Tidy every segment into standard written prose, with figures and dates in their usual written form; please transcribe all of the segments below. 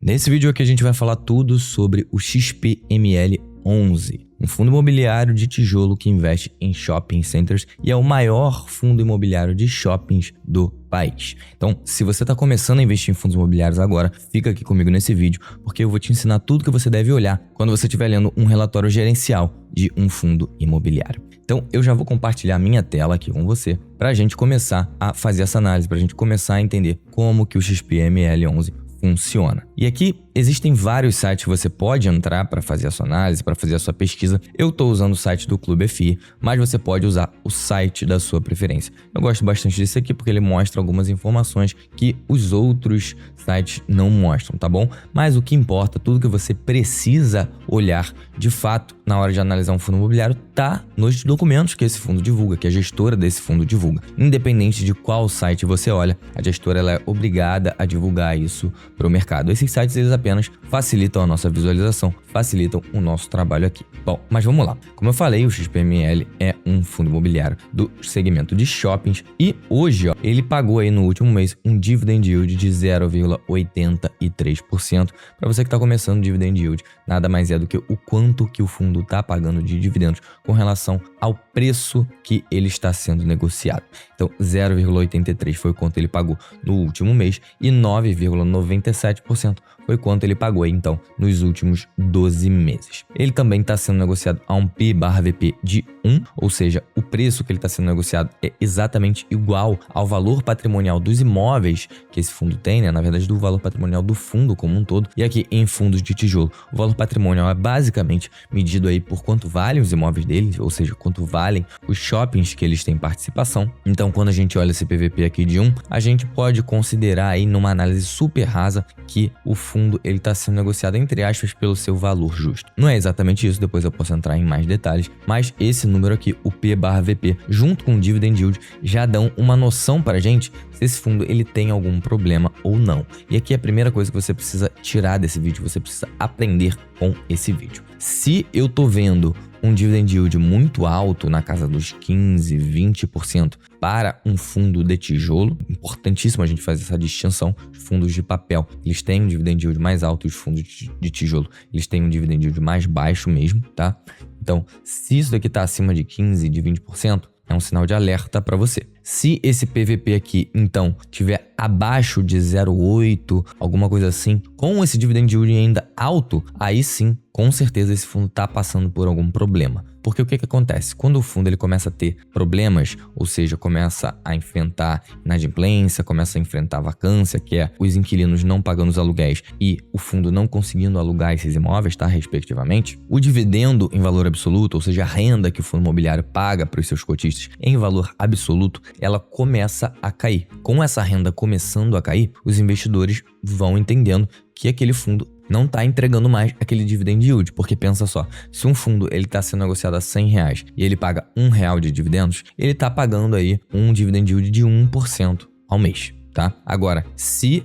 Nesse vídeo aqui a gente vai falar tudo sobre o XPML11, um fundo imobiliário de tijolo que investe em shopping centers e é o maior fundo imobiliário de shoppings do país. Então, se você está começando a investir em fundos imobiliários agora, fica aqui comigo nesse vídeo, porque eu vou te ensinar tudo que você deve olhar quando você estiver lendo um relatório gerencial de um fundo imobiliário. Então, eu já vou compartilhar minha tela aqui com você para a gente começar a fazer essa análise, para a gente começar a entender como que o XPML11 funciona. E aqui existem vários sites que você pode entrar para fazer a sua análise, para fazer a sua pesquisa. Eu estou usando o site do Clube FI, mas você pode usar o site da sua preferência. Eu gosto bastante desse aqui porque ele mostra algumas informações que os outros sites não mostram, tá bom? Mas o que importa, tudo que você precisa olhar de fato na hora de analisar um fundo imobiliário tá nos documentos que esse fundo divulga, que a gestora desse fundo divulga. Independente de qual site você olha, a gestora ela é obrigada a divulgar isso para o mercado. Esses sites eles apenas facilitam a nossa visualização, facilitam o nosso trabalho aqui. Bom, mas vamos lá. Como eu falei, o XPML é um fundo imobiliário do segmento de shoppings e hoje ele pagou aí no último mês um dividend yield de 0,83%. Para você que está começando, dividend yield nada mais é do que o quanto que o fundo está pagando de dividendos com relação ao preço que ele está sendo negociado. Então, 0,83 foi quanto ele pagou no último mês e 9,97% foi quanto ele pagou aí, então, nos últimos 12 meses. Ele também está sendo negociado a um P/VP de 1, ou seja, o preço que ele está sendo negociado é exatamente igual ao valor patrimonial dos imóveis que esse fundo tem, né? Na verdade, do valor patrimonial do fundo como um todo. E aqui em fundos de tijolo, o valor patrimonial é basicamente medido aí por quanto valem os imóveis deles, ou seja, quanto valem os shoppings que eles têm participação. Então, quando a gente olha esse PVP aqui de 1, a gente pode considerar aí numa análise super rasa que o fundo ele está sendo negociado entre aspas pelo seu valor justo. Não é exatamente isso, depois eu posso entrar em mais detalhes, mas esse número aqui, o P/VP, junto com o dividend yield, já dão uma noção para a gente se esse fundo ele tem algum problema ou não. E aqui a primeira coisa que você precisa tirar desse vídeo, você precisa aprender com esse vídeo. Se eu tô vendo um dividend yield muito alto, na casa dos 15, 20% para um fundo de tijolo, importantíssimo a gente fazer essa distinção. Os fundos de papel, eles têm um dividend yield mais alto e os fundos de tijolo, eles têm um dividend yield mais baixo mesmo, tá? Então, se isso daqui tá acima de 15, de 20%, é um sinal de alerta para você. Se esse PVP aqui, então, tiver abaixo de 0,8, alguma coisa assim, com esse dividend yield ainda alto, aí sim, com certeza esse fundo está passando por algum problema. Porque o que acontece? Quando o fundo ele começa a ter problemas, ou seja, começa a enfrentar inadimplência, começa a enfrentar vacância, que é os inquilinos não pagando os aluguéis e o fundo não conseguindo alugar esses imóveis, tá? Respectivamente, o dividendo em valor absoluto, ou seja, a renda que o fundo imobiliário paga para os seus cotistas em valor absoluto, ela começa a cair. Com essa renda começando a cair, os investidores vão entendendo que aquele fundo não está entregando mais aquele dividend yield, porque pensa só, se um fundo ele está sendo negociado a R$100 e ele paga R$1 de dividendos, ele está pagando aí um dividend yield de 1% ao mês. Tá? Agora, se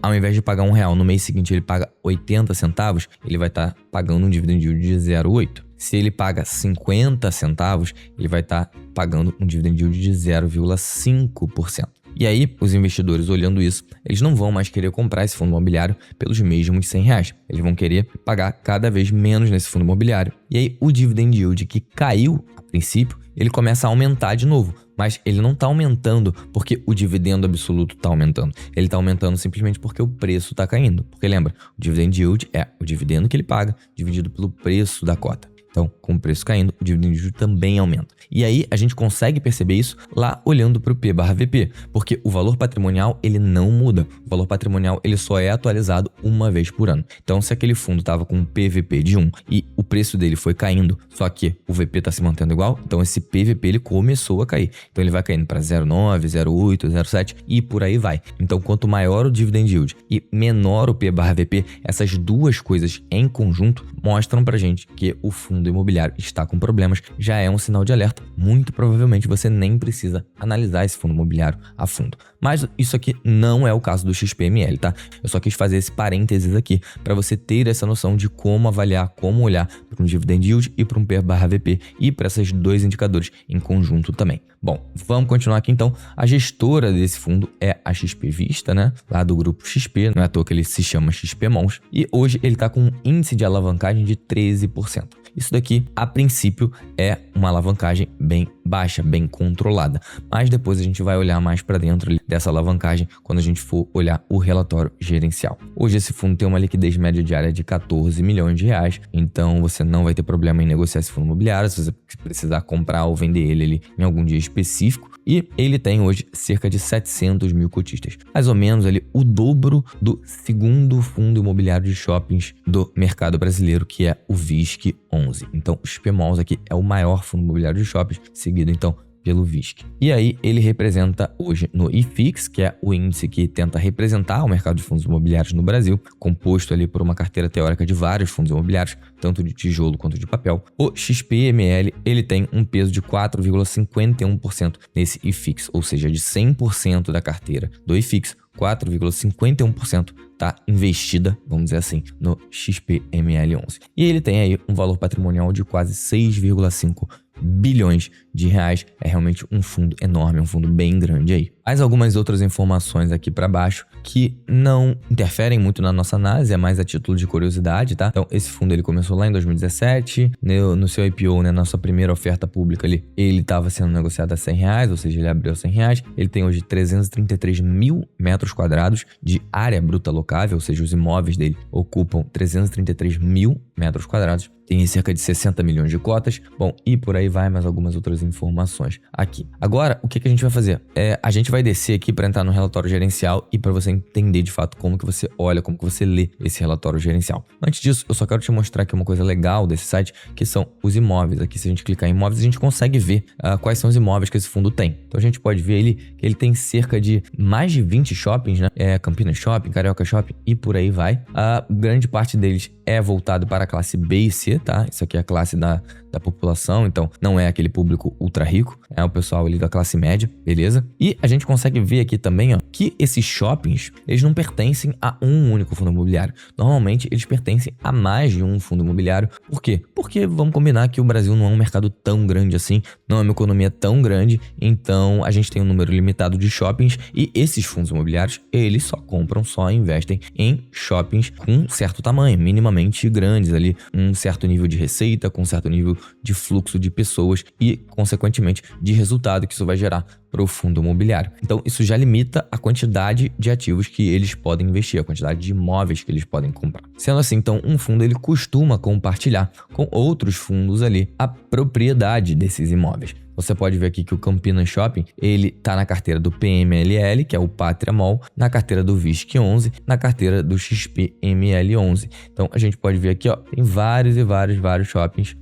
ao invés de pagar R$1 no mês seguinte ele paga 80 centavos, ele vai estar pagando um dividend yield de 0,8. Se ele paga 50 centavos, ele vai estar pagando um dividend yield de 0,5%. E aí, os investidores olhando isso, eles não vão mais querer comprar esse fundo imobiliário pelos mesmos R$100. Eles vão querer pagar cada vez menos nesse fundo imobiliário. E aí, o dividend yield que caiu a princípio, ele começa a aumentar de novo. Mas ele não está aumentando porque o dividendo absoluto está aumentando. Ele está aumentando simplesmente porque o preço está caindo. Porque lembra, o dividend yield é o dividendo que ele paga dividido pelo preço da cota. Então, com o preço caindo, o dividend yield também aumenta. E aí, a gente consegue perceber isso lá olhando para o P/VP, porque o valor patrimonial, ele não muda. O valor patrimonial, ele só é atualizado uma vez por ano. Então, se aquele fundo estava com um PVP de 1 e o preço dele foi caindo, só que o VP está se mantendo igual, então esse PVP, ele começou a cair. Então, ele vai caindo para 0,9, 0,8, 0,7 e por aí vai. Então, quanto maior o dividend yield e menor o P/VP, essas duas coisas em conjunto mostram para gente que o fundo fundo imobiliário está com problemas, já é um sinal de alerta. Muito provavelmente você nem precisa analisar esse fundo imobiliário a fundo. Mas isso aqui não é o caso do XPML, tá? Eu só quis fazer esse parênteses aqui para você ter essa noção de como avaliar, como olhar para um dividend yield e para um P/VP e para esses dois indicadores em conjunto também. Bom, vamos continuar aqui então. A gestora desse fundo é a XP Vista, né? Lá do grupo XP, não é à toa que ele se chama XPMONs. E hoje ele está com um índice de alavancagem de 13%. Isso daqui, a princípio, é uma alavancagem bem baixa, bem controlada. Mas depois a gente vai olhar mais para dentro dessa alavancagem quando a gente for olhar o relatório gerencial. Hoje esse fundo tem uma liquidez média diária de 14 milhões de reais, então você não vai ter problema em negociar esse fundo imobiliário se você precisar comprar ou vender ele em algum dia específico. E ele tem hoje cerca de 700 mil cotistas, mais ou menos ali o dobro do segundo fundo imobiliário de shoppings do mercado brasileiro, que é o VISC11. Então o XPMOLs aqui é o maior fundo imobiliário de shoppings, seguido então pelo VISC. E aí ele representa hoje no IFIX, que é o índice que tenta representar o mercado de fundos imobiliários no Brasil, composto ali por uma carteira teórica de vários fundos imobiliários, tanto de tijolo quanto de papel. O XPML, ele tem um peso de 4,51% nesse IFIX, ou seja, de 100% da carteira do IFIX, 4,51% está investida, vamos dizer assim, no XPML11. E ele tem aí um valor patrimonial de quase 6,5 bilhões de reais. É realmente um fundo enorme, um fundo bem grande aí. Mais algumas outras informações aqui para baixo que não interferem muito na nossa análise, é mais a título de curiosidade, tá? Então, esse fundo ele começou lá em 2017, no seu IPO, né, na sua primeira oferta pública ali, ele estava sendo negociado a R$100, ou seja, ele abriu a R$100. Ele tem hoje 333 mil metros quadrados de área bruta locável, ou seja, os imóveis dele ocupam 333 mil metros quadrados. Tem cerca de 60 milhões de cotas. Bom, e por aí vai mais algumas outras informações aqui. Agora, o que a gente vai fazer? A gente vai descer aqui para entrar no relatório gerencial e para você entender de fato como que você olha, como que você lê esse relatório gerencial. Antes disso, eu só quero te mostrar aqui uma coisa legal desse site, que são os imóveis. Aqui, se a gente clicar em imóveis, a gente consegue ver quais são os imóveis que esse fundo tem. Então, a gente pode ver que ele tem cerca de mais de 20 shoppings, né? Campinas Shopping, Carioca Shopping e por aí vai. A grande parte deles é voltado para a classe B e C, tá? Isso aqui é a classe da população, então não é aquele público ultra rico, é o pessoal ali da classe média, beleza? E a gente consegue ver aqui também, ó, que esses shoppings, eles não pertencem a um único fundo imobiliário. Normalmente, eles pertencem a mais de um fundo imobiliário. Por quê? Porque vamos combinar que o Brasil não é um mercado tão grande assim, não é uma economia tão grande, então a gente tem um número limitado de shoppings e esses fundos imobiliários, eles só investem em shoppings com certo tamanho, minimamente grandes ali, um certo nível de receita, com um certo nível de fluxo de pessoas e, consequentemente, de resultado que isso vai gerar para o fundo imobiliário. Então, isso já limita a quantidade de ativos que eles podem investir, a quantidade de imóveis que eles podem comprar. Sendo assim, então, um fundo ele costuma compartilhar com outros fundos ali a propriedade desses imóveis. Você pode ver aqui que o Campinas Shopping, ele tá na carteira do PMLL, que é o Pátria Mall, na carteira do VISC11, na carteira do XPML11. Então, a gente pode ver aqui, ó, tem vários shoppings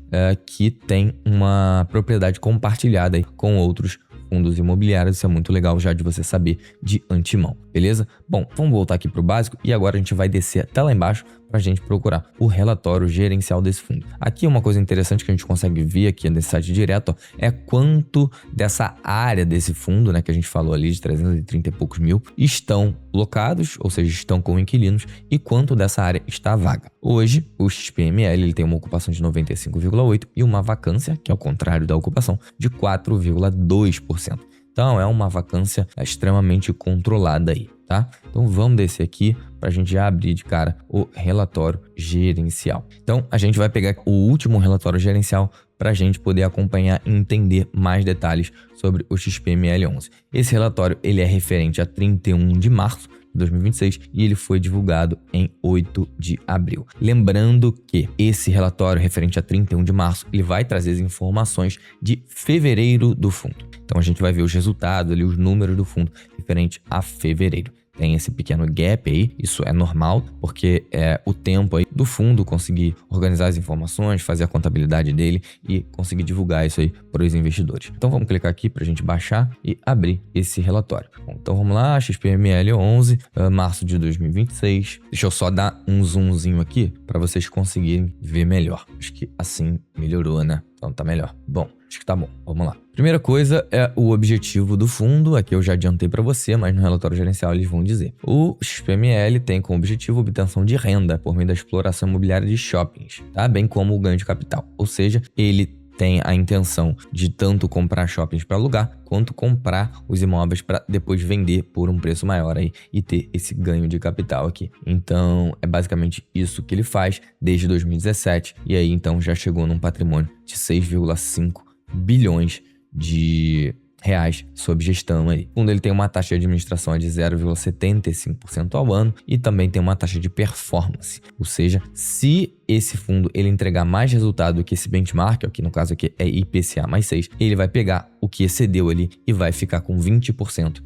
que tem uma propriedade compartilhada aí com outros fundos imobiliários. Isso é muito legal já de você saber de antemão, beleza? Bom, vamos voltar aqui para o básico e agora a gente vai descer até lá embaixo para a gente procurar o relatório gerencial desse fundo. Aqui uma coisa interessante que a gente consegue ver aqui nesse site direto, ó, é quanto dessa área desse fundo, né, que a gente falou ali de 330 e poucos mil, estão locados, ou seja, estão com inquilinos, e quanto dessa área está vaga. Hoje, o XPML ele tem uma ocupação de 95,8% e uma vacância, que é o contrário da ocupação, de 4,2%. Então, é uma vacância extremamente controlada aí, tá? Então, vamos descer aqui para a gente já abrir de cara o relatório gerencial. Então, a gente vai pegar o último relatório gerencial para a gente poder acompanhar e entender mais detalhes sobre o XPML11. Esse relatório ele é referente a 31 de março de 2026 e ele foi divulgado em 8 de abril. Lembrando que esse relatório referente a 31 de março ele vai trazer as informações de fevereiro do fundo. Então a gente vai ver os resultados ali, os números do fundo referente a fevereiro. tem esse pequeno gap aí, isso é normal, porque é o tempo aí do fundo conseguir organizar as informações, fazer a contabilidade dele e conseguir divulgar isso aí para os investidores. Então vamos clicar aqui para a gente baixar e abrir esse relatório. Bom, então vamos lá, XPML 11, março de 2026. Deixa eu só dar um zoomzinho aqui para vocês conseguirem ver melhor. Acho que assim melhorou, né? Então tá melhor. Bom, acho que tá bom. Vamos lá. Primeira coisa é o objetivo do fundo. Aqui eu já adiantei para você, mas no relatório gerencial eles vão dizer. O XPML tem como objetivo a obtenção de renda por meio da exploração imobiliária de shoppings, tá? Bem como o ganho de capital. Ou seja, ele tem a intenção de tanto comprar shoppings para alugar, quanto comprar os imóveis para depois vender por um preço maior aí e ter esse ganho de capital aqui. Então, é basicamente isso que ele faz desde 2017 e aí então já chegou num patrimônio de 6,5 bilhões de reais sob gestão aí. O fundo ele tem uma taxa de administração de 0,75% ao ano e também tem uma taxa de performance, ou seja, se esse fundo ele entregar mais resultado do que esse benchmark, que no caso aqui é IPCA mais 6, ele vai pegar o que excedeu ali e vai ficar com 20%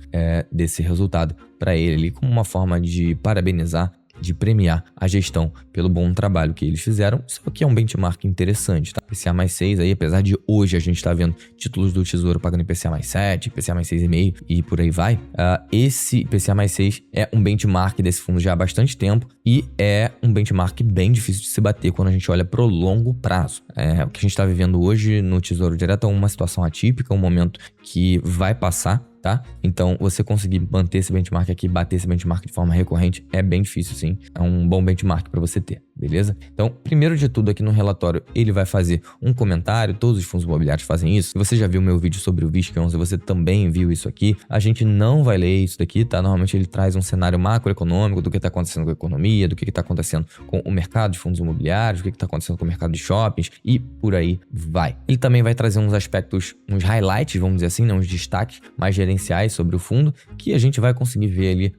desse resultado para ele ali, como uma forma de parabenizar, de premiar a gestão pelo bom trabalho que eles fizeram. Isso aqui é um benchmark interessante, tá? IPCA mais 6 aí, apesar de hoje a gente estar vendo títulos do Tesouro pagando IPCA mais 7, IPCA mais 6,5 e por aí vai. Esse IPCA mais 6 é um benchmark desse fundo já há bastante tempo e é um benchmark bem difícil de se bater quando a gente olha para o longo prazo. O que a gente está vivendo hoje no Tesouro Direto é uma situação atípica, um momento que vai passar, tá? Então, você conseguir manter esse benchmark aqui, bater esse benchmark de forma recorrente é bem difícil, sim. É um bom benchmark para você ter, beleza? Então, primeiro de tudo aqui no relatório, ele vai fazer um comentário, todos os fundos imobiliários fazem isso. Se você já viu meu vídeo sobre o VISC11, você também viu isso aqui. A gente não vai ler isso daqui, tá? Normalmente ele traz um cenário macroeconômico do que está acontecendo com a economia, do que está acontecendo com o mercado de fundos imobiliários, do que está acontecendo com o mercado de shoppings e por aí vai. Ele também vai trazer uns aspectos, uns highlights, vamos dizer assim, né? Uns destaques mais gerenciais sobre o fundo, que a gente vai conseguir ver ali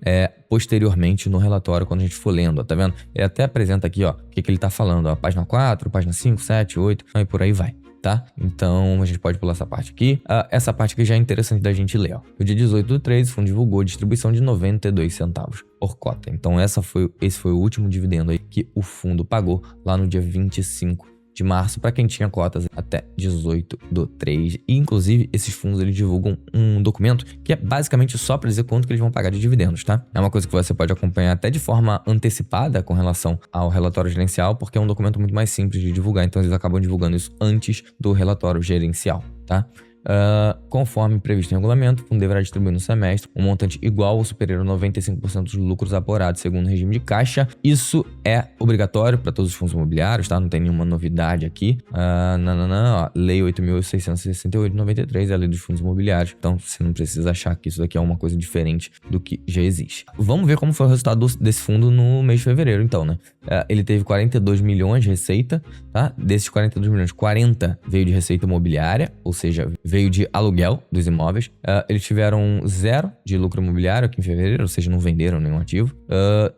posteriormente no relatório quando a gente for lendo, tá vendo? Ele até apresenta aqui, ó, o que ele tá falando, ó, página 4, página 5, 7, 8, e por aí vai, tá? Então a gente pode pular essa parte aqui. Essa parte aqui já é interessante da gente ler, ó. No dia 18/3, o fundo divulgou a distribuição de 92 centavos por cota. Então esse foi o último dividendo aí que o fundo pagou lá no dia 25 de março para quem tinha cotas até 18/3. E, inclusive, esses fundos eles divulgam um documento que é basicamente só para dizer quanto que eles vão pagar de dividendos, tá? É uma coisa que você pode acompanhar até de forma antecipada com relação ao relatório gerencial, porque é um documento muito mais simples de divulgar, então eles acabam divulgando isso antes do relatório gerencial, tá? Conforme previsto em regulamento, o fundo deverá distribuir no semestre um montante igual ou superior a 95% dos lucros apurados segundo o regime de caixa. Isso é obrigatório para todos os fundos imobiliários, tá? Não tem nenhuma novidade aqui. Lei 8.668/93 é a lei dos fundos imobiliários. Então você não precisa achar que isso daqui é uma coisa diferente do que já existe. Vamos ver como foi o resultado desse fundo no mês de fevereiro, então, né? Ele teve 42 milhões de receita, tá? Desses 42 milhões, 40 veio de receita imobiliária, ou seja, veio de aluguel dos imóveis. Eles tiveram 0 de lucro imobiliário aqui em fevereiro, ou seja, não venderam nenhum ativo.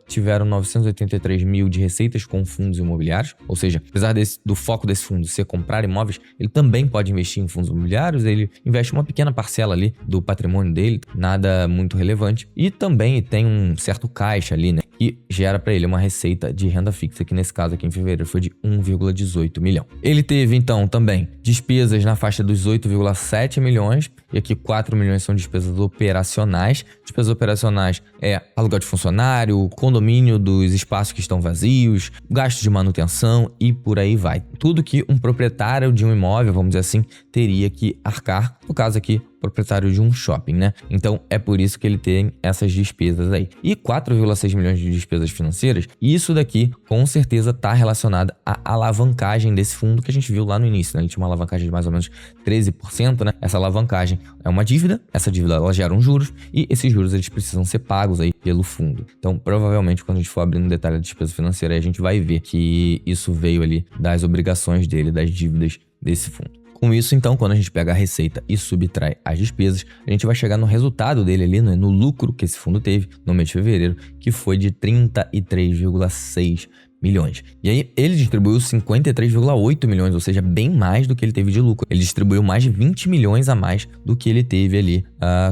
Tiveram 983 mil de receitas com fundos imobiliários, ou seja, apesar do foco desse fundo ser comprar imóveis, ele também pode investir em fundos imobiliários, ele investe uma pequena parcela ali do patrimônio dele, nada muito relevante, e também tem um certo caixa ali, né, que gera para ele uma receita de renda fixa, que nesse caso aqui em fevereiro foi de 1,18 milhão. Ele teve então também despesas na faixa dos 8,7 milhões, e aqui 4 milhões são despesas operacionais. Despesas operacionais é aluguel de funcionário, condomínio dos espaços que estão vazios, gastos de manutenção e por aí vai. Tudo que um proprietário de um imóvel, vamos dizer assim, teria que arcar, no caso aqui, proprietário de um shopping, né? Então é por isso que ele tem essas despesas aí. E 4,6 milhões de despesas financeiras, isso daqui com certeza está relacionado à alavancagem desse fundo que a gente viu lá no início, né? Ele tinha uma alavancagem de mais ou menos 13%, né? Essa alavancagem é uma dívida, essa dívida ela gera juros e esses juros eles precisam ser pagos aí pelo fundo. Então provavelmente quando a gente for abrindo detalhe da despesa financeira, a gente vai ver que isso veio ali das obrigações dele, das dívidas desse fundo. Com isso, então, quando a gente pega a receita e subtrai as despesas, a gente vai chegar no resultado dele ali, né, no lucro que esse fundo teve no mês de fevereiro, que foi de 33,6 milhões. E aí ele distribuiu 53,8 milhões, ou seja, bem mais do que ele teve de lucro. Ele distribuiu mais de 20 milhões a mais do que ele teve ali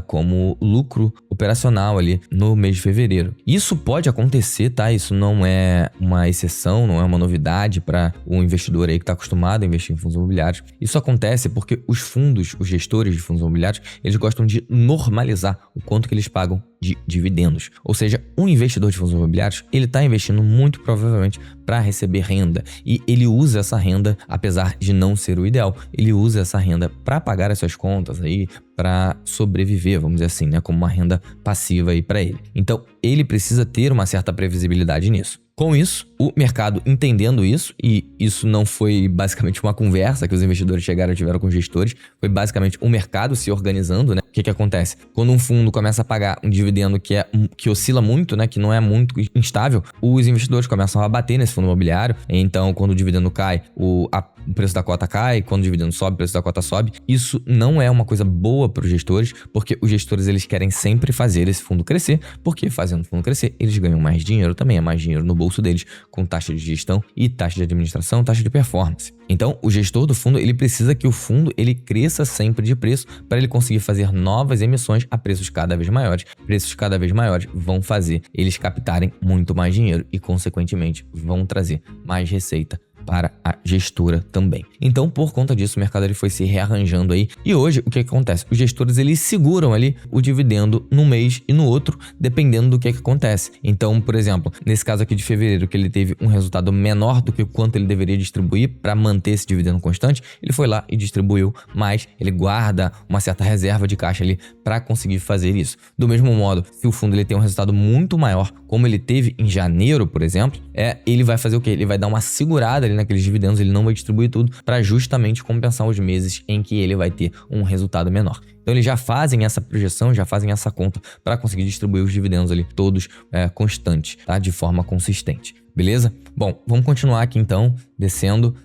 como lucro operacional ali no mês de fevereiro. Isso pode acontecer, tá? Isso não é uma exceção, não é uma novidade para o investidor aí que está acostumado a investir em fundos imobiliários. Isso acontece porque os fundos, os gestores de fundos imobiliários, eles gostam de normalizar o quanto que eles pagam de dividendos. Ou seja, um investidor de fundos imobiliários, ele está investindo muito provavelmente para receber renda e ele usa essa renda, apesar de não ser o ideal, ele usa essa renda para pagar as suas contas aí, para sobreviver, vamos dizer assim, né, como uma renda passiva aí para ele. Então, ele precisa ter uma certa previsibilidade nisso. Com isso, o mercado entendendo isso, e isso não foi basicamente uma conversa que os investidores chegaram e tiveram com os gestores, foi basicamente o mercado se organizando, né? O que acontece? Quando um fundo começa a pagar um dividendo que oscila muito, né, que não é muito instável, os investidores começam a bater nesse fundo imobiliário. Então, quando o dividendo cai, o preço da cota cai, quando o dividendo sobe, o preço da cota sobe. Isso não é uma coisa boa para os gestores, porque os gestores eles querem sempre fazer esse fundo crescer, porque fazendo o fundo crescer, eles ganham mais dinheiro também, é mais dinheiro no bolso deles, com taxa de gestão e taxa de administração, taxa de performance. Então, o gestor do fundo, ele precisa que o fundo ele cresça sempre de preço para ele conseguir fazer novas emissões a preços cada vez maiores. Preços cada vez maiores vão fazer eles captarem muito mais dinheiro e, consequentemente, vão trazer mais receita para a gestora também. Então, por conta disso, o mercado ele foi se rearranjando aí. E hoje, o que acontece? Os gestores eles seguram ali o dividendo num mês e no outro, dependendo do que acontece. Então, por exemplo, nesse caso aqui de fevereiro, que ele teve um resultado menor do que o quanto ele deveria distribuir para manter esse dividendo constante, ele foi lá e distribuiu mais. Ele guarda uma certa reserva de caixa ali para conseguir fazer isso. Do mesmo modo, se o fundo ele tem um resultado muito maior, como ele teve em janeiro, por exemplo, ele vai fazer o quê? Ele vai dar uma segurada ali naqueles dividendos, ele não vai distribuir tudo para justamente compensar os meses em que ele vai ter um resultado menor. Então eles já fazem essa projeção, já fazem essa conta para conseguir distribuir os dividendos ali todos constantes, tá? De forma consistente. Beleza? Bom, vamos continuar aqui então, descendo.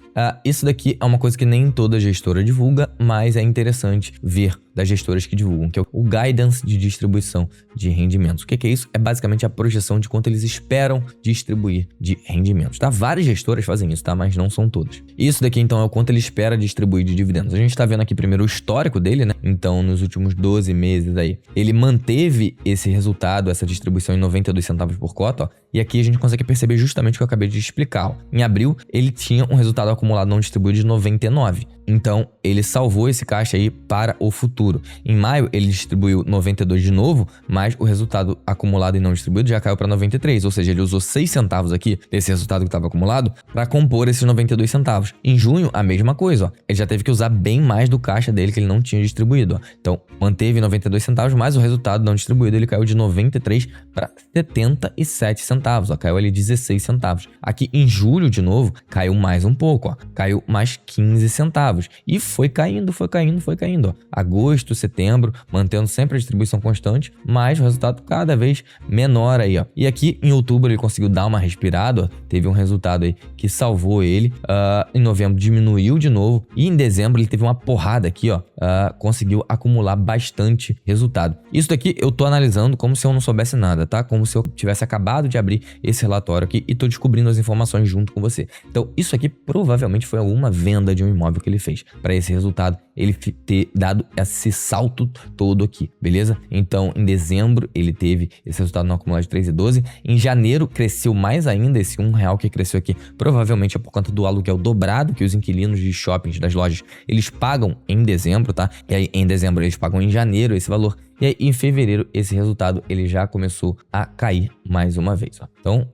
Isso daqui é uma coisa que nem toda gestora divulga, mas é interessante ver das gestoras que divulgam, que é o Guidance de Distribuição de Rendimentos. O que é isso? É basicamente a projeção de quanto eles esperam distribuir de rendimentos, tá? Várias gestoras fazem isso, tá? Mas não são todas. Isso daqui, então, é o quanto ele espera distribuir de dividendos. A gente tá vendo aqui primeiro o histórico dele, né? Então, nos últimos 12 meses aí, ele manteve esse resultado, essa distribuição em 92 centavos por cota, ó. E aqui a gente consegue perceber justamente o que eu acabei de explicar, ó. Em abril, ele tinha um resultado acumulado não distribuído de 99. Então, ele salvou esse caixa aí para o futuro. Em maio, ele distribuiu 92 de novo, mas o resultado acumulado e não distribuído já caiu para 93. Ou seja, ele usou 6 centavos aqui desse resultado que estava acumulado para compor esses 92 centavos. Em junho, a mesma coisa, ó. Ele já teve que usar bem mais do caixa dele que ele não tinha distribuído, ó. Então, manteve 92 centavos, mas o resultado não distribuído ele caiu de 93 para 77 centavos, ó. Caiu ali 16 centavos. Aqui em julho, de novo, caiu mais um pouco, ó. Caiu mais 15 centavos. E foi caindo, ó. Agosto, setembro, mantendo sempre a distribuição constante, mas o resultado cada vez menor aí, ó. E aqui em outubro ele conseguiu dar uma respirada, ó. Teve um resultado aí que salvou ele. Em novembro diminuiu de novo. E em dezembro ele teve uma porrada aqui, ó. Conseguiu acumular bastante resultado. Isso daqui eu tô analisando como se eu não soubesse nada, tá? Como se eu tivesse acabado de abrir esse relatório aqui e tô descobrindo as informações junto com você. Então, isso aqui provavelmente foi alguma venda de um imóvel que ele fez para esse resultado ele ter dado esse salto todo aqui, beleza? Então, em dezembro, ele teve esse resultado no acumulado de 3,12. Em janeiro, cresceu mais ainda. Esse R$1 que cresceu aqui, provavelmente é por conta do aluguel dobrado que os inquilinos de shoppings, das lojas, eles pagam em dezembro, tá? E aí, em dezembro, eles pagam em janeiro esse valor. E aí, em fevereiro, esse resultado ele já começou a cair mais uma vez, ó. Então,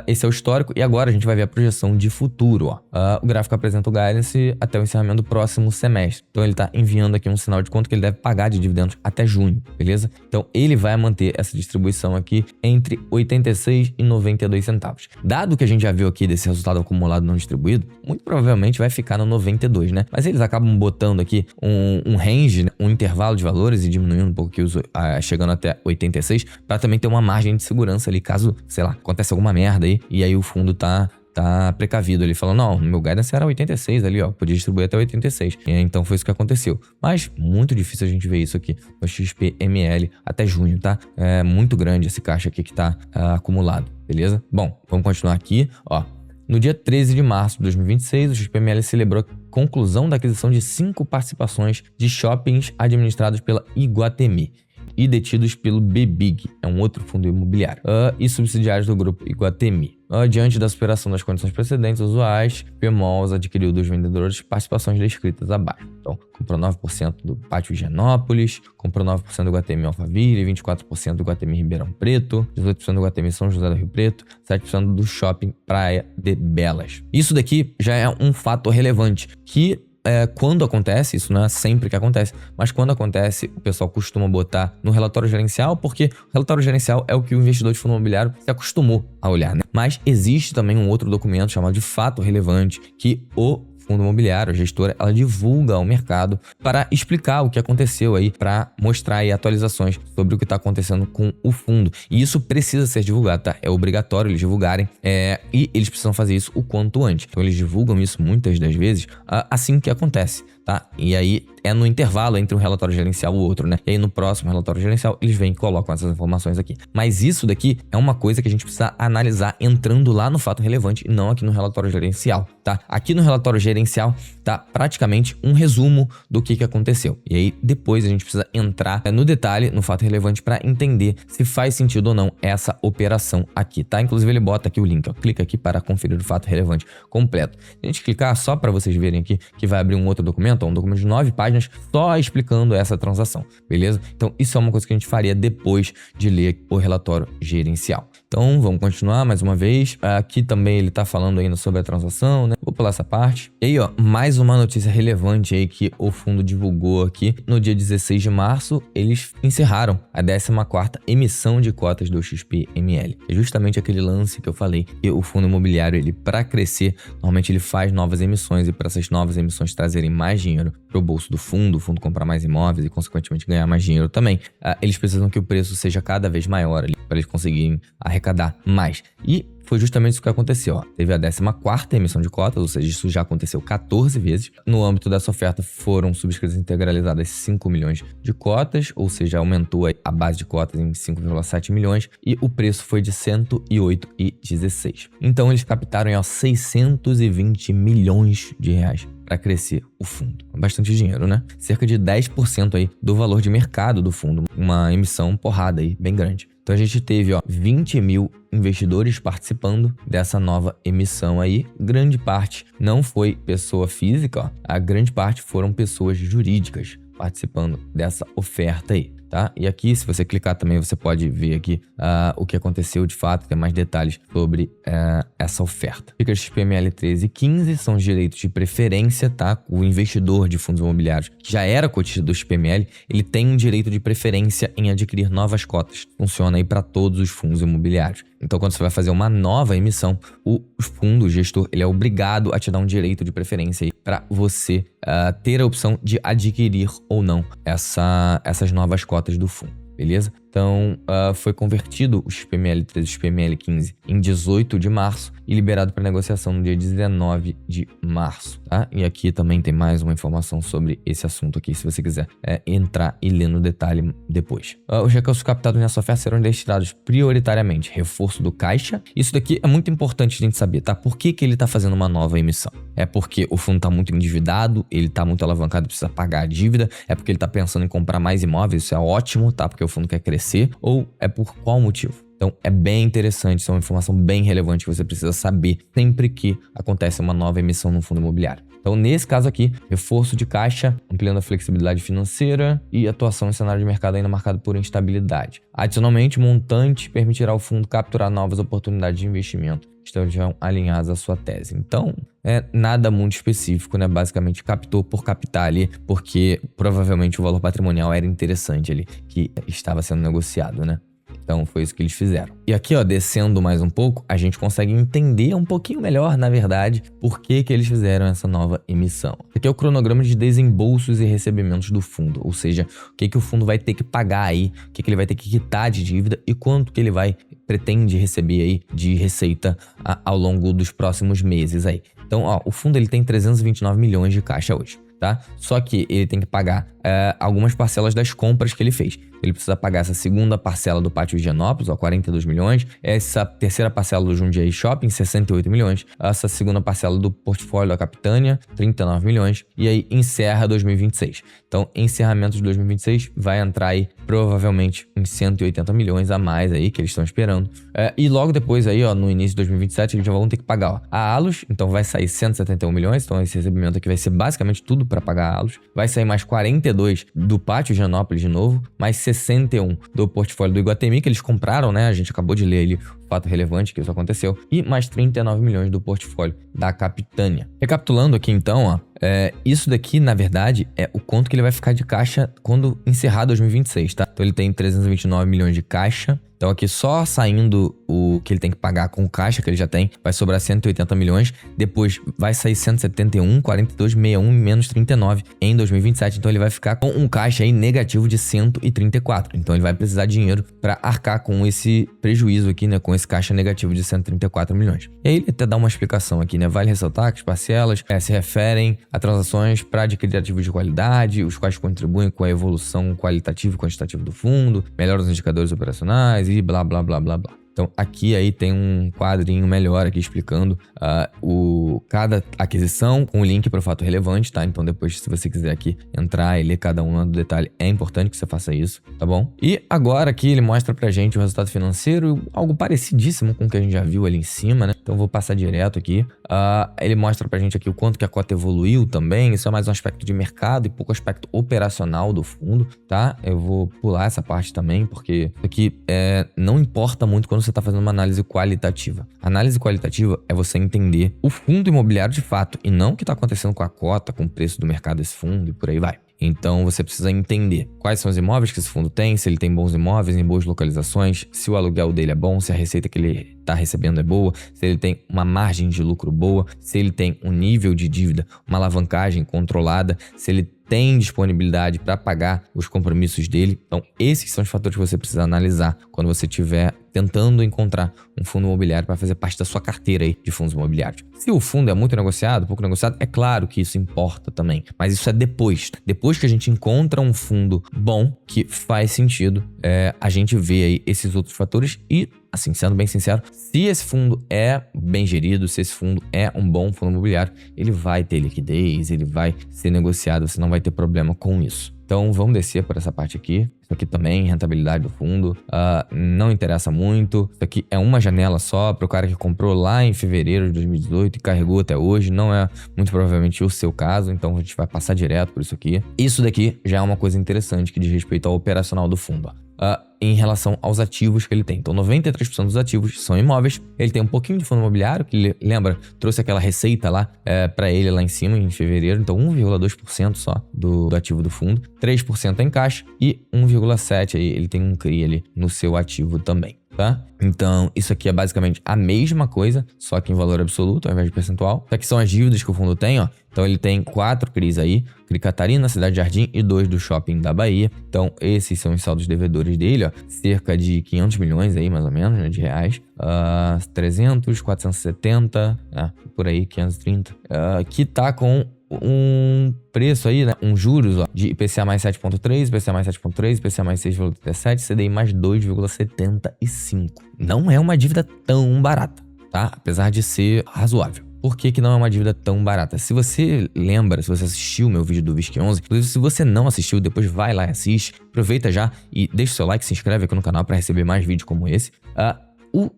esse é o histórico. E agora a gente vai ver a projeção de futuro, ó. O gráfico apresenta o guidance até o encerramento do próximo semestre. Então, ele está enviando aqui um sinal de quanto que ele deve pagar de dividendos até junho, beleza? Então, ele vai manter essa distribuição aqui entre 86 e 92 centavos. Dado que a gente já viu aqui desse resultado acumulado não distribuído, muito provavelmente vai ficar no 92, né? Mas eles acabam botando aqui um range, né? Um intervalo de valores e diminuindo um pouco aqui chegando até 86, para também ter uma margem de segurança ali, caso, sei lá, aconteça alguma merda aí, e aí o fundo tá precavido. Ele falou, não, meu guidance era 86 ali, ó, podia distribuir até 86. E então foi isso que aconteceu. Mas muito difícil a gente ver isso aqui no XPML até junho, tá? É muito grande esse caixa aqui que tá acumulado, beleza? Bom, vamos continuar aqui, ó. No dia 13 de março de 2026, o XPML celebrou a conclusão da aquisição de 5 participações de shoppings administrados pela Iguatemi e detidos pelo BBIG, é um outro fundo imobiliário, e subsidiários do grupo Iguatemi. Diante da superação das condições precedentes usuais, PMOLs adquiriu dos vendedores participações descritas abaixo. Então, comprou 9% do Pátio Higienópolis, comprou 9% do Iguatemi Alphaville, 24% do Iguatemi Ribeirão Preto, 18% do Iguatemi São José do Rio Preto, 7% do Shopping Praia de Belas. Isso daqui já é um fato relevante que quando acontece, isso não é sempre que acontece, mas quando acontece, o pessoal costuma botar no relatório gerencial, porque o relatório gerencial é o que o investidor de fundo imobiliário se acostumou a olhar, né? Mas existe também um outro documento chamado de fato relevante que o fundo imobiliário, a gestora, ela divulga ao mercado para explicar o que aconteceu aí, para mostrar aí atualizações sobre o que está acontecendo com o fundo. E isso precisa ser divulgado, tá? É obrigatório eles divulgarem e eles precisam fazer isso o quanto antes. Então eles divulgam isso muitas das vezes assim que acontece, tá? E aí é no intervalo entre um relatório gerencial e o outro, né? E aí no próximo relatório gerencial eles vêm e colocam essas informações aqui. Mas isso daqui é uma coisa que a gente precisa analisar entrando lá no fato relevante e não aqui no relatório gerencial, tá? Aqui no relatório gerencial tá praticamente um resumo do que aconteceu. E aí depois a gente precisa entrar no detalhe, no fato relevante, para entender se faz sentido ou não essa operação aqui, tá? Inclusive ele bota aqui o link, ó. Clica aqui para conferir o fato relevante completo. Se a gente clicar só para vocês verem aqui que vai abrir um outro documento, um documento de 9 páginas só explicando essa transação, beleza? Então isso é uma coisa que a gente faria depois de ler o relatório gerencial. Então vamos continuar mais uma vez. Aqui também ele tá falando ainda sobre a transação, né? Vou pular essa parte. E aí, ó, mais uma notícia relevante aí que o fundo divulgou aqui. No dia 16 de março, eles encerraram a 14ª emissão de cotas do XPML. É justamente aquele lance que eu falei, que o fundo imobiliário, ele para crescer, normalmente ele faz novas emissões e para essas novas emissões trazerem mais dinheiro pro bolso do fundo, o fundo comprar mais imóveis e consequentemente ganhar mais dinheiro também, eles precisam que o preço seja cada vez maior ali, para eles conseguirem arrecadar mais. E foi justamente isso que aconteceu, ó. Teve a 14ª emissão de cotas, ou seja, isso já aconteceu 14 vezes. No âmbito dessa oferta foram subscritas e integralizadas 5 milhões de cotas, ou seja, aumentou a base de cotas em 5,7 milhões e o preço foi de 108,16. Então eles captaram 620 milhões de reais para crescer o fundo. Bastante dinheiro, né? Cerca de 10% aí do valor de mercado do fundo. Uma emissão porrada aí, bem grande. Então a gente teve 20 mil investidores participando dessa nova emissão aí. Grande parte não foi pessoa física, a grande parte foram pessoas jurídicas participando dessa oferta aí, tá? E aqui, se você clicar também, você pode ver aqui o que aconteceu de fato, tem mais detalhes sobre essa oferta. Fica XPML 13 e 15, são os direitos de preferência, tá? O investidor de fundos imobiliários que já era cotista do XPML, ele tem um direito de preferência em adquirir novas cotas. Funciona aí para todos os fundos imobiliários. Então, quando você vai fazer uma nova emissão, o fundo, o gestor, ele é obrigado a te dar um direito de preferência aí para você ter a opção de adquirir ou não essas novas cotas do fundo, beleza? Então, foi convertido o XPML 13 e o XPML 15 em 18 de março e liberado para negociação no dia 19 de março, tá? E aqui também tem mais uma informação sobre esse assunto aqui, se você quiser entrar e ler no detalhe depois. Os recursos captados nessa oferta serão destinados prioritariamente reforço do caixa. Isso daqui é muito importante a gente saber, tá? Por que ele está fazendo uma nova emissão? É porque o fundo está muito endividado, ele está muito alavancado, precisa pagar a dívida, é porque ele está pensando em comprar mais imóveis, isso é ótimo, tá? Porque o fundo quer crescer, ou é por qual motivo? Então é bem interessante, isso é uma informação bem relevante que você precisa saber sempre que acontece uma nova emissão no fundo imobiliário. Então nesse caso aqui, reforço de caixa, ampliando a flexibilidade financeira e atuação em cenário de mercado ainda marcado por instabilidade. Adicionalmente, o montante permitirá ao fundo capturar novas oportunidades de investimento que estejam alinhadas à sua tese. Então, nada muito específico, né? Basicamente captou por captar ali, porque provavelmente o valor patrimonial era interessante ali, que estava sendo negociado, né? Então foi isso que eles fizeram. E aqui, ó, descendo mais um pouco, a gente consegue entender um pouquinho melhor, na verdade, por que eles fizeram essa nova emissão. Aqui é o cronograma de desembolsos e recebimentos do fundo, ou seja, o que o fundo vai ter que pagar aí, o que ele vai ter que quitar de dívida e quanto que ele pretende receber aí de receita ao longo dos próximos meses aí. Então, ó, o fundo ele tem 329 milhões de caixa hoje, tá? Só que ele tem que pagar algumas parcelas das compras que ele fez. ele precisa pagar essa segunda parcela do Pátio Higienópolis, ó, 42 milhões, essa terceira parcela do Jundiaí Shopping, 68 milhões, essa segunda parcela do portfólio da Capitânia, 39 milhões, e aí encerra 2026. Então, encerramento de 2026 vai entrar aí provavelmente em 180 milhões a mais aí que eles estão esperando. E logo depois aí, ó, no início de 2027, eles já vão ter que pagar, ó, a Allos, então vai sair 171 milhões, então esse recebimento aqui vai ser basicamente tudo para pagar a Allos. Vai sair mais 42 do Pátio Higienópolis de novo, mais 61 do portfólio do Iguatemi, que eles compraram, né? A gente acabou de ler ali o fato relevante que isso aconteceu, e mais 39 milhões do portfólio da Capitânia. Recapitulando aqui então, ó, isso daqui, na verdade, é o quanto que ele vai ficar de caixa quando encerrar 2026, tá? Então ele tem 329 milhões de caixa. Então aqui só saindo o que ele tem que pagar com o caixa que ele já tem, vai sobrar 180 milhões. Depois vai sair 171, 42, 61 menos 39 em 2027. Então ele vai ficar com um caixa aí negativo de 134. Então ele vai precisar de dinheiro para arcar com esse prejuízo aqui, né? Com esse caixa negativo de 134 milhões. E aí ele até dá uma explicação aqui, né? Vale ressaltar que as parcelas se referem a transações para adquirir ativos de qualidade, os quais contribuem com a evolução qualitativa e quantitativa do fundo, melhoram os indicadores operacionais e blá, blá, blá, blá, blá. Então aqui aí tem um quadrinho melhor aqui explicando cada aquisição com o link para o fato relevante, tá? Então depois, se você quiser aqui entrar e ler cada um do detalhe, é importante que você faça isso, tá bom? E agora aqui ele mostra pra gente o resultado financeiro, algo parecidíssimo com o que a gente já viu ali em cima, né? Então vou passar direto aqui. Ele mostra pra gente aqui o quanto que a cota evoluiu também, isso é mais um aspecto de mercado e pouco aspecto operacional do fundo, tá? Eu vou pular essa parte também, porque isso aqui não importa muito quando você está fazendo uma análise qualitativa. Análise qualitativa é você entender o fundo imobiliário de fato e não o que está acontecendo com a cota, com o preço do mercado desse fundo e por aí vai. Então você precisa entender quais são os imóveis que esse fundo tem, se ele tem bons imóveis em boas localizações, se o aluguel dele é bom, se a receita que ele está recebendo é boa, se ele tem uma margem de lucro boa, se ele tem um nível de dívida, uma alavancagem controlada, se ele tem disponibilidade para pagar os compromissos dele. Então, esses são os fatores que você precisa analisar quando você estiver tentando encontrar um fundo imobiliário para fazer parte da sua carteira aí de fundos imobiliários. Se o fundo é muito negociado, pouco negociado, é claro que isso importa também, mas isso é depois. Depois que a gente encontra um fundo bom, que faz sentido, a gente vê aí esses outros fatores e, assim, sendo bem sincero, se esse fundo é bem gerido, se esse fundo é um bom fundo imobiliário, ele vai ter liquidez, ele vai ser negociado, você não vai ter problema com isso. Então vamos descer por essa parte aqui. Isso aqui também, rentabilidade do fundo, não interessa muito. Isso aqui é uma janela só para o cara que comprou lá em fevereiro de 2018 e carregou até hoje. Não é muito provavelmente o seu caso, então a gente vai passar direto por isso aqui. Isso daqui já é uma coisa interessante que diz respeito ao operacional do fundo, em relação aos ativos que ele tem. Então 93% dos ativos são imóveis. Ele tem um pouquinho de fundo imobiliário, que lembra, trouxe aquela receita lá para ele lá em cima em fevereiro. Então 1,2% só do ativo do fundo. 3% é em caixa e 1,7% aí ele tem um CRI ali no seu ativo também. Tá? Então, isso aqui é basicamente a mesma coisa, só que em valor absoluto ao invés de percentual. Isso aqui são as dívidas que o fundo tem, ó. Então, ele tem 4 CRIs aí, CRI Catarina, Cidade Jardim e 2 do Shopping da Bahia. Então, esses são os saldos devedores dele, ó. Cerca de 500 milhões aí, mais ou menos, né, de reais. 300, 470, por aí, 530. Que tá com um preço aí, né? Um juros, ó, de IPCA mais 7,3, IPCA mais 7,3, IPCA mais 6,37, CDI mais 2,75. Não é uma dívida tão barata, tá? Apesar de ser razoável. Por que que não é uma dívida tão barata? Se você lembra, se você assistiu o meu vídeo do VISC11, inclusive se você não assistiu, depois vai lá e assiste, aproveita já e deixa o seu like, se inscreve aqui no canal para receber mais vídeos como esse.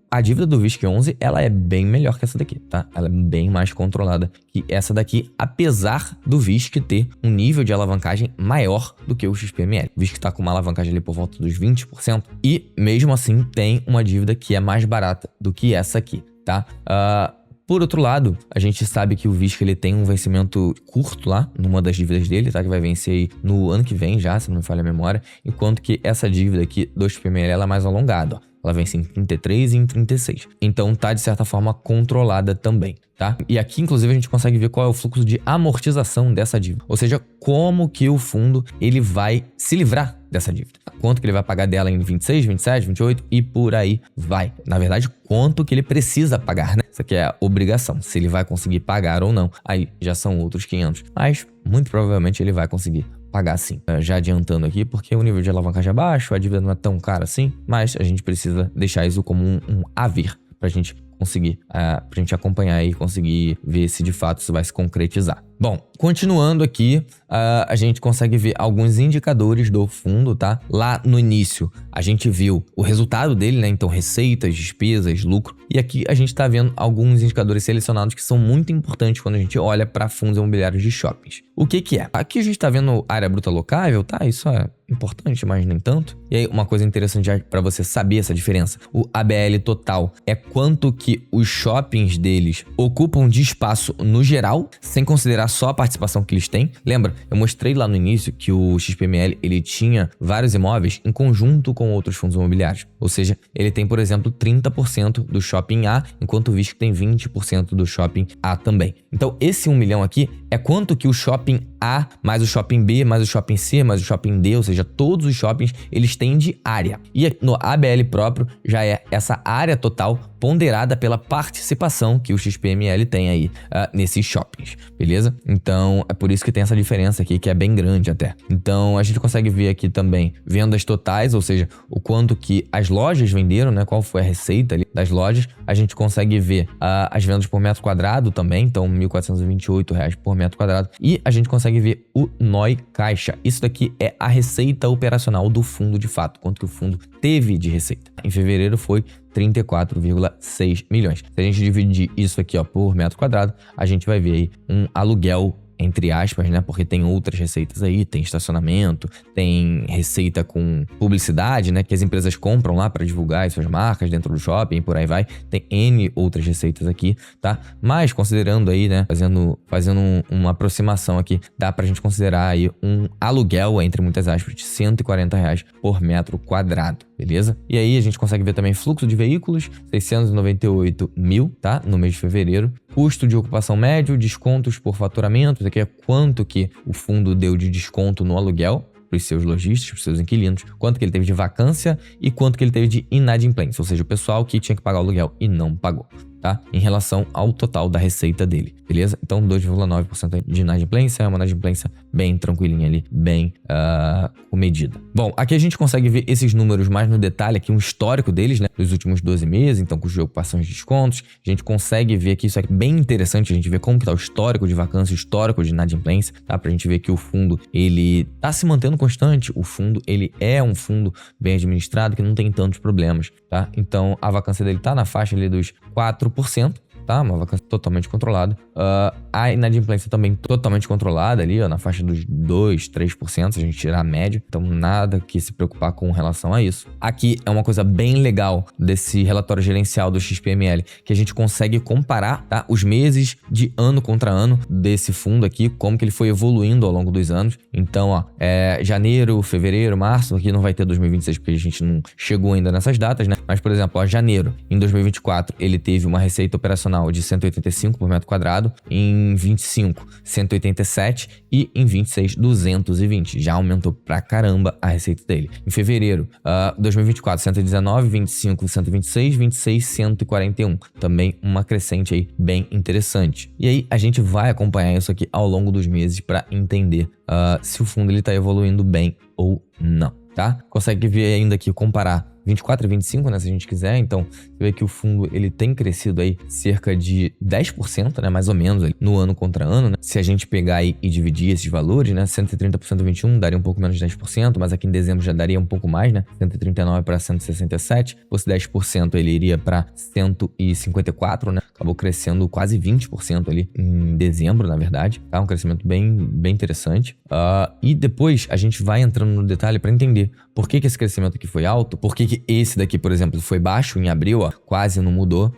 A dívida do VISC11, ela é bem melhor que essa daqui, tá? Ela é bem mais controlada que essa daqui, apesar do VISC ter um nível de alavancagem maior do que o XPML. O VISC tá com uma alavancagem ali por volta dos 20% e, mesmo assim, tem uma dívida que é mais barata do que essa aqui, tá? Por outro lado, a gente sabe que o VISC ele tem um vencimento curto lá, numa das dívidas dele, tá? Que vai vencer aí no ano que vem já, se não me falha a memória. Enquanto que essa dívida aqui do XPML ela é mais alongada, ó. Ela vence em 33 e em 36. Então tá, de certa forma, controlada também, tá? E aqui, inclusive, a gente consegue ver qual é o fluxo de amortização dessa dívida. Ou seja, como que o fundo ele vai se livrar dessa dívida. Quanto que ele vai pagar dela em 26, 27, 28 e por aí vai. Na verdade, quanto que ele precisa pagar, né? Isso aqui é a obrigação. Se ele vai conseguir pagar ou não, aí já são outros 500. Mas, muito provavelmente, ele vai conseguir pagar sim. Já adiantando aqui, porque o nível de alavancagem é baixo, a dívida não é tão cara assim, mas a gente precisa deixar isso como um haver pra gente conseguir, pra gente acompanhar e conseguir ver se de fato isso vai se concretizar. Bom, continuando aqui, a gente consegue ver alguns indicadores do fundo, tá? Lá no início, a gente viu o resultado dele, né? Então, receitas, despesas, lucro. E aqui a gente tá vendo alguns indicadores selecionados que são muito importantes quando a gente olha para fundos imobiliários de shoppings. O que é? Aqui a gente tá vendo área bruta locável, tá? Isso é importante, mas nem tanto. E aí, uma coisa interessante para você saber essa diferença. O ABL total é quanto que os shoppings deles ocupam de espaço no geral, sem considerar só a participação que eles têm. Lembra? Eu mostrei lá no início que o XPML, ele tinha vários imóveis em conjunto com outros fundos imobiliários. Ou seja, ele tem, por exemplo, 30% do shopping A, enquanto o VISC tem 20% do shopping A também. Então, esse 1 milhão aqui é quanto que o shopping A, mais o shopping B, mais o shopping C, mais o shopping D, ou seja, todos os shoppings, eles têm de área. E no ABL próprio, já é essa área total ponderada pela participação que o XPML tem aí nesses shoppings, beleza? Então, é por isso que tem essa diferença aqui, que é bem grande até. Então, a gente consegue ver aqui também vendas totais, ou seja, o quanto que as lojas venderam, né? Qual foi a receita ali das lojas. A gente consegue ver as vendas por metro quadrado também, então R$ 1.428 por metro quadrado. E a gente consegue ver o NOI caixa. Isso daqui é a receita operacional do fundo de fato, quanto que o fundo teve de receita. Em fevereiro foi 34,6 milhões. Se a gente dividir isso aqui, ó, por metro quadrado, a gente vai ver aí um aluguel, entre aspas, né? Porque tem outras receitas aí, tem estacionamento, tem receita com publicidade, né? Que as empresas compram lá para divulgar as suas marcas dentro do shopping e por aí vai. Tem N outras receitas aqui, tá? Mas considerando aí, né? Fazendo uma aproximação aqui, dá pra gente considerar aí um aluguel, entre muitas aspas, de R$140 por metro quadrado, beleza? E aí a gente consegue ver também fluxo de veículos, 698 mil, tá? No mês de fevereiro. Custo de ocupação médio, descontos por faturamento, isso aqui é quanto que o fundo deu de desconto no aluguel para os seus lojistas, para os seus inquilinos, quanto que ele teve de vacância e quanto que ele teve de inadimplência, ou seja, o pessoal que tinha que pagar o aluguel e não pagou, tá? Em relação ao total da receita dele, beleza? Então 2,9% de inadimplência, é uma inadimplência bem tranquilinha ali, bem com medida. Bom, aqui a gente consegue ver esses números mais no detalhe, aqui um histórico deles, né? Dos últimos 12 meses, então custo de ocupação e descontos. A gente consegue ver aqui, isso é bem interessante, a gente vê como que tá o histórico de vacância, o histórico de inadimplência, tá? Pra gente ver que o fundo, ele tá se mantendo constante, o fundo, ele é um fundo bem administrado, que não tem tantos problemas, tá? Então a vacância dele tá na faixa ali dos 4%, tá? Uma vacância totalmente controlada. A inadimplência também totalmente controlada ali, ó, na faixa dos 2, 3%, se a gente tirar a média. Então, nada que se preocupar com relação a isso. Aqui é uma coisa bem legal desse relatório gerencial do XPML, que a gente consegue comparar, tá? Os meses de ano contra ano desse fundo aqui, como que ele foi evoluindo ao longo dos anos. Então, ó, janeiro, fevereiro, março, aqui não vai ter 2026 porque a gente não chegou ainda nessas datas, né? Mas, por exemplo, ó, janeiro, em 2024, ele teve uma receita operacional de 185 por metro quadrado, em 25, 187 e em 26, 220. Já aumentou pra caramba a receita dele. Em fevereiro, 2024, 119, 25, 126, 26, 141. Também uma crescente aí bem interessante. E aí a gente vai acompanhar isso aqui ao longo dos meses para entender se o fundo ele tá evoluindo bem ou não, tá? Consegue ver ainda aqui, comparar 24 e 25, né, se a gente quiser. Então, você vê que o fundo, ele tem crescido aí cerca de 10%, né, mais ou menos, ali, no ano contra ano, né? Se a gente pegar aí e dividir esses valores, né, 130% 21 daria um pouco menos de 10%, mas aqui em dezembro já daria um pouco mais, né, 139 para 167. Se fosse 10%, ele iria para 154, né? Acabou crescendo quase 20% ali em dezembro, na verdade, tá? Um crescimento bem interessante. E depois a gente vai entrando no detalhe para entender por que esse crescimento aqui foi alto, por que esse daqui, por exemplo, foi baixo em abril, ó, quase não mudou.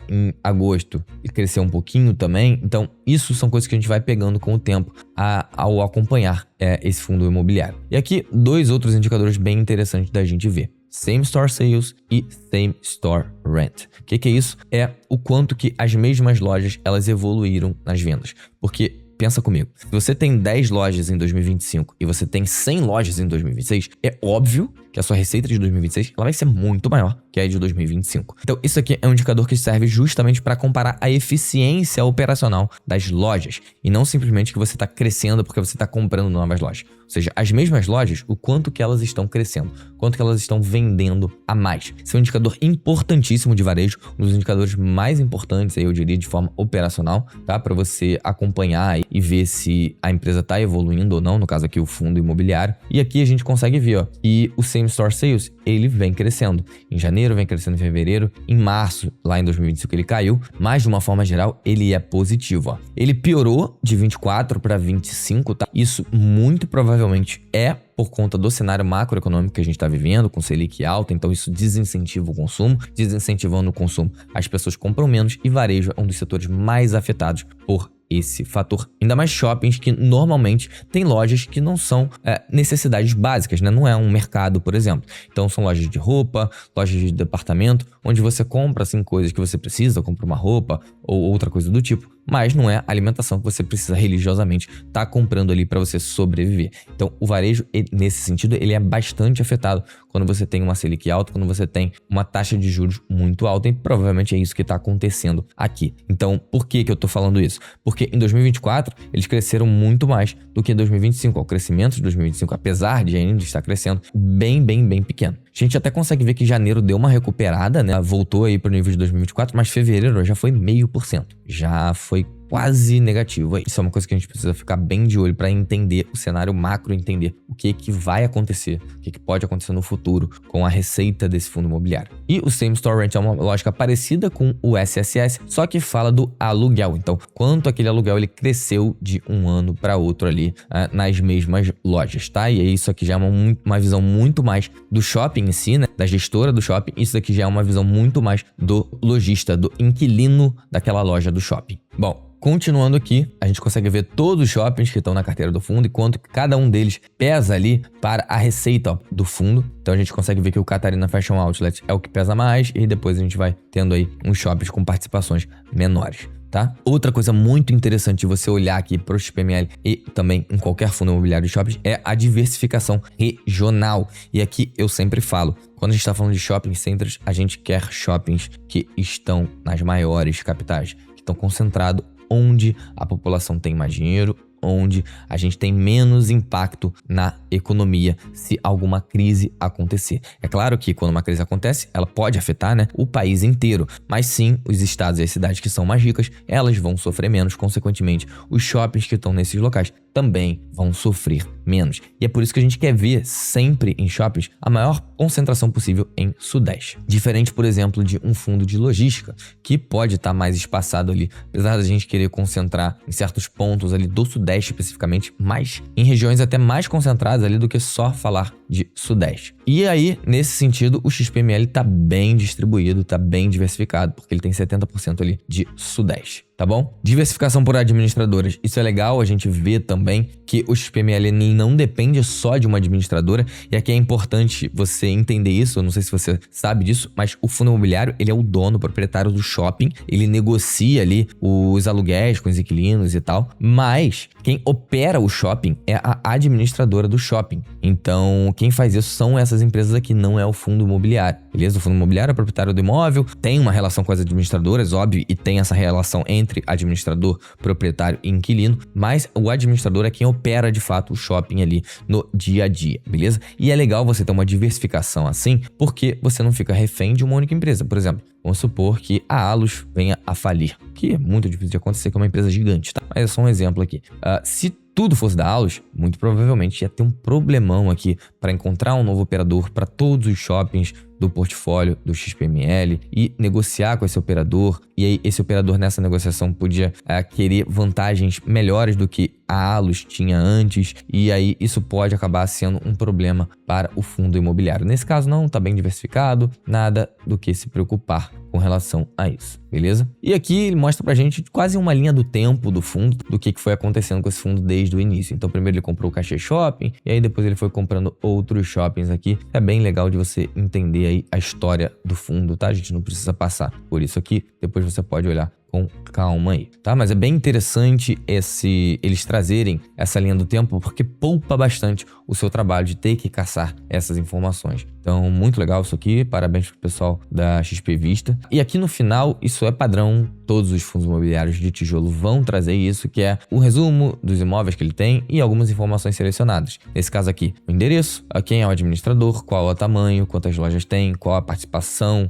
Em agosto ele cresceu um pouquinho também. Então, isso são coisas que a gente vai pegando com o tempo ao acompanhar esse fundo imobiliário. E aqui, dois outros indicadores bem interessantes da gente ver. Same Store Sales e Same Store Rent. O que é isso? É o quanto que as mesmas lojas elas evoluíram nas vendas. Porque pensa comigo, se você tem 10 lojas em 2025 e você tem 100 lojas em 2026, é óbvio que a sua receita de 2026 ela vai ser muito maior que a de 2025. Então, isso aqui é um indicador que serve justamente para comparar a eficiência operacional das lojas e não simplesmente que você está crescendo porque você está comprando novas lojas. Ou seja, as mesmas lojas, o quanto que elas estão crescendo, quanto que elas estão vendendo a mais. Esse é um indicador importantíssimo de varejo, um dos indicadores mais importantes, aí eu diria, de forma operacional, tá? Para você acompanhar e ver se a empresa está evoluindo ou não, no caso aqui o fundo imobiliário. E aqui a gente consegue ver, ó, que o Same Store Sales, ele vem crescendo. Em janeiro, vem crescendo em fevereiro, em março, lá em 2025 ele caiu, mas de uma forma geral ele é positivo, ó. Ele piorou de 24 para 25, tá? Isso muito provavelmente é por conta do cenário macroeconômico que a gente está vivendo, com Selic alta, então isso desincentiva o consumo, desincentivando o consumo, as pessoas compram menos e varejo é um dos setores mais afetados por esse fator. Ainda mais shoppings que normalmente tem lojas que não são necessidades básicas, né? Não é um mercado, por exemplo. Então são lojas de roupa, lojas de departamento, onde você compra assim coisas que você precisa, compra uma roupa ou outra coisa do tipo, mas não é a alimentação que você precisa religiosamente estar comprando ali para você sobreviver. Então o varejo, nesse sentido, ele é bastante afetado quando você tem uma Selic alta, quando você tem uma taxa de juros muito alta, e provavelmente é isso que está acontecendo aqui. Então, por que eu tô falando isso? Porque em 2024, eles cresceram muito mais do que em 2025. O crescimento de 2025, apesar de ainda estar crescendo, bem pequeno. A gente até consegue ver que janeiro deu uma recuperada, né? Voltou aí para o nível de 2024, mas fevereiro já foi 0,5%. Já foi quase negativo. Isso é uma coisa que a gente precisa ficar bem de olho para entender o cenário macro, entender o que vai acontecer, o que pode acontecer no futuro com a receita desse fundo imobiliário. E o Same Store Rent é uma lógica parecida com o SSS, só que fala do aluguel. Então, quanto aquele aluguel ele cresceu de um ano para outro ali nas mesmas lojas, tá? E aí isso aqui já é uma visão muito mais do shopping em si, né? Da gestora do shopping. Isso daqui já é uma visão muito mais do lojista, do inquilino daquela loja do shopping. Bom, continuando aqui, a gente consegue ver todos os shoppings que estão na carteira do fundo e quanto cada um deles pesa ali para a receita do fundo. Então a gente consegue ver que o Catarina Fashion Outlet é o que pesa mais e depois a gente vai tendo aí uns shoppings com participações menores. Tá? Outra coisa muito interessante de você olhar aqui para o XPML e também em qualquer fundo imobiliário de shoppings é a diversificação regional. E aqui eu sempre falo, quando a gente está falando de shopping centers, a gente quer shoppings que estão nas maiores capitais, que estão concentrados onde a população tem mais dinheiro, onde a gente tem menos impacto na economia se alguma crise acontecer. É claro que quando uma crise acontece, ela pode afetar, né, o país inteiro, mas sim, os estados e as cidades que são mais ricas, elas vão sofrer menos, consequentemente, os shoppings que estão nesses locais também vão sofrer menos. E é por isso que a gente quer ver sempre em shoppings a maior concentração possível em Sudeste. Diferente, por exemplo, de um fundo de logística, que pode estar mais espaçado ali, apesar da gente querer concentrar em certos pontos ali do Sudeste especificamente, mas em regiões até mais concentradas ali do que só falar de Sudeste. E aí, nesse sentido, o XPML está bem distribuído, está bem diversificado, porque ele tem 70% ali de Sudeste. Tá bom? Diversificação por administradoras. Isso é legal, a gente vê também que o XPML não depende só de uma administradora, e aqui é importante você entender isso, eu não sei se você sabe disso, mas o fundo imobiliário, ele é o dono, o proprietário do shopping, ele negocia ali os aluguéis com os inquilinos e tal, mas quem opera o shopping é a administradora do shopping. Então, quem faz isso são essas empresas aqui, não é o fundo imobiliário, beleza? O fundo imobiliário é o proprietário do imóvel, tem uma relação com as administradoras, óbvio, e tem essa relação entre administrador, proprietário e inquilino, mas o administrador é quem opera de fato o shopping ali no dia a dia, beleza? E é legal você ter uma diversificação assim, porque você não fica refém de uma única empresa. Por exemplo, vamos supor que a Allos venha a falir, que é muito difícil de acontecer, que é uma empresa gigante, tá? Mas é só um exemplo aqui. Se tudo fosse da Allos, muito provavelmente ia ter um problemão aqui para encontrar um novo operador para todos os shoppings do portfólio do XPML e negociar com esse operador. E aí esse operador nessa negociação podia querer vantagens melhores do que a Allos tinha antes, e aí isso pode acabar sendo um problema para o fundo imobiliário. Nesse caso não, tá bem diversificado, nada do que se preocupar com relação a isso, beleza? E aqui ele mostra pra gente quase uma linha do tempo do fundo, do que foi acontecendo com esse fundo desde o início. Então primeiro ele comprou o Cachê Shopping, e aí depois ele foi comprando outros shoppings aqui. É bem legal de você entender aí a história do fundo, tá? A gente não precisa passar por isso aqui, depois você pode olhar com calma aí, tá? Mas é bem interessante eles trazerem essa linha do tempo, porque poupa bastante o seu trabalho de ter que caçar essas informações. Então, muito legal isso aqui, parabéns pro pessoal da XP Vista. E aqui no final, isso é padrão, todos os fundos imobiliários de tijolo vão trazer isso, que é o resumo dos imóveis que ele tem e algumas informações selecionadas. Nesse caso aqui, o endereço, quem é o administrador, qual é o tamanho, quantas lojas tem, qual a participação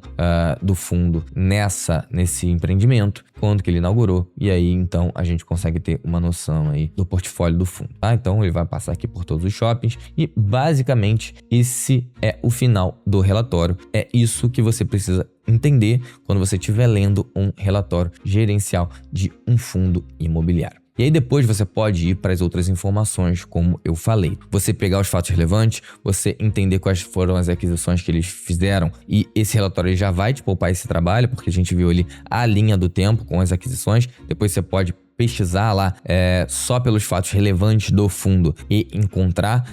do fundo nesse empreendimento, quando que ele inaugurou, e aí então a gente consegue ter uma noção aí do portfólio do fundo, tá? Então ele vai passar aqui por todos os shoppings e basicamente esse é o final do relatório. É isso que você precisa entender quando você estiver lendo um relatório gerencial de um fundo imobiliário. E aí depois você pode ir para as outras informações, como eu falei. Você pegar os fatos relevantes, você entender quais foram as aquisições que eles fizeram, e esse relatório já vai te poupar esse trabalho, porque a gente viu ali a linha do tempo com as aquisições. Depois você pode pesquisar lá só pelos fatos relevantes do fundo e encontrar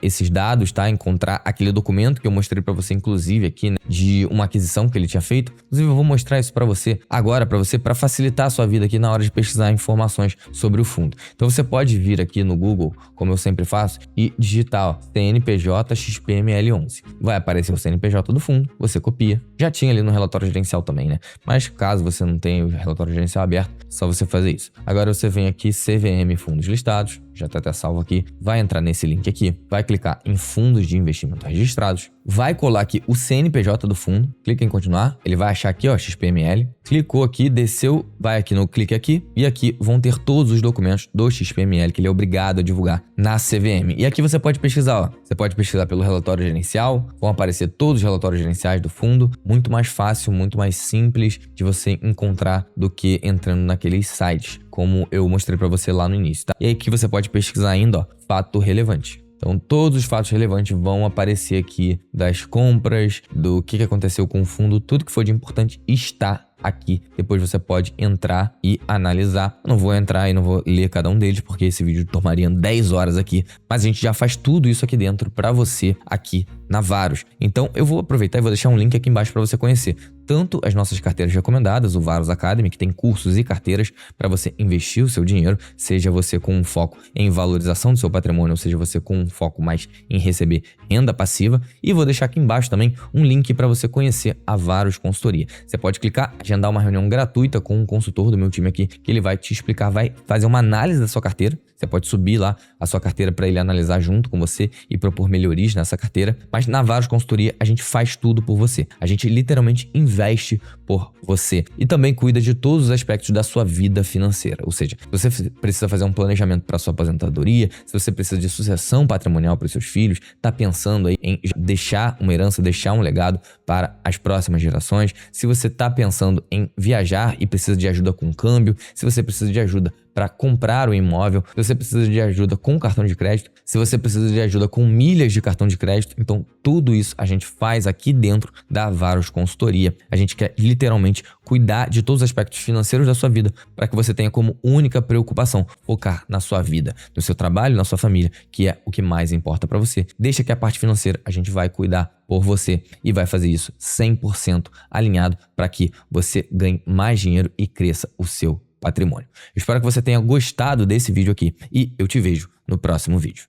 esses dados, tá? Encontrar aquele documento que eu mostrei para você, inclusive aqui, né, de uma aquisição que ele tinha feito. Inclusive eu vou mostrar isso para você agora, para facilitar a sua vida aqui na hora de pesquisar informações sobre o fundo. Então você pode vir aqui no Google, como eu sempre faço, e digitar CNPJ XPML11. Vai aparecer o CNPJ do fundo, você copia. Já tinha ali no relatório gerencial também, né? Mas caso você não tenha o relatório gerencial aberto, é só você fazer isso. Agora você vem aqui, CVM Fundos Listados, já está até salvo aqui, vai entrar nesse link aqui, vai clicar em Fundos de Investimento Registrados, vai colar aqui o CNPJ do fundo, clica em continuar, ele vai achar aqui, ó, XPML, clicou aqui, desceu, vai aqui no clique aqui, e aqui vão ter todos os documentos do XPML que ele é obrigado a divulgar na CVM. E aqui você pode pesquisar, ó, você pode pesquisar pelo relatório gerencial, vão aparecer todos os relatórios gerenciais do fundo, muito mais fácil, muito mais simples de você encontrar do que entrando naqueles sites, como eu mostrei para você lá no início, tá? E aí aqui você pode pesquisar ainda, ó, fato relevante. Então, todos os fatos relevantes vão aparecer aqui, das compras, do que aconteceu com o fundo, tudo que foi de importante está aqui. Depois você pode entrar e analisar. Eu não vou entrar e não vou ler cada um deles, porque esse vídeo tomaria 10 horas aqui. Mas a gente já faz tudo isso aqui dentro para você aqui na Varus. Então eu vou aproveitar e vou deixar um link aqui embaixo para você conhecer tanto as nossas carteiras recomendadas, o Varus Academy, que tem cursos e carteiras para você investir o seu dinheiro, seja você com um foco em valorização do seu patrimônio, ou seja você com um foco mais em receber renda passiva. E vou deixar aqui embaixo também um link para você conhecer a Varus Consultoria. Você pode clicar, agendar uma reunião gratuita com um consultor do meu time aqui, que ele vai te explicar, vai fazer uma análise da sua carteira. Você pode subir lá a sua carteira para ele analisar junto com você e propor melhorias nessa carteira. Mas na Varus Consultoria a gente faz tudo por você. A gente literalmente investe por você. E também cuida de todos os aspectos da sua vida financeira. Ou seja, se você precisa fazer um planejamento para sua aposentadoria, se você precisa de sucessão patrimonial para os seus filhos, está pensando aí em deixar uma herança, deixar um legado para as próximas gerações, se você está pensando em viajar e precisa de ajuda com câmbio, se você precisa de ajuda para comprar o imóvel, se você precisa de ajuda com cartão de crédito, se você precisa de ajuda com milhas de cartão de crédito, então tudo isso a gente faz aqui dentro da Varus Consultoria. A gente quer literalmente cuidar de todos os aspectos financeiros da sua vida para que você tenha como única preocupação focar na sua vida, no seu trabalho, na sua família, que é o que mais importa para você. Deixa que a parte financeira a gente vai cuidar por você e vai fazer isso 100% alinhado para que você ganhe mais dinheiro e cresça o seu patrimônio. Eu espero que você tenha gostado desse vídeo aqui e eu te vejo no próximo vídeo.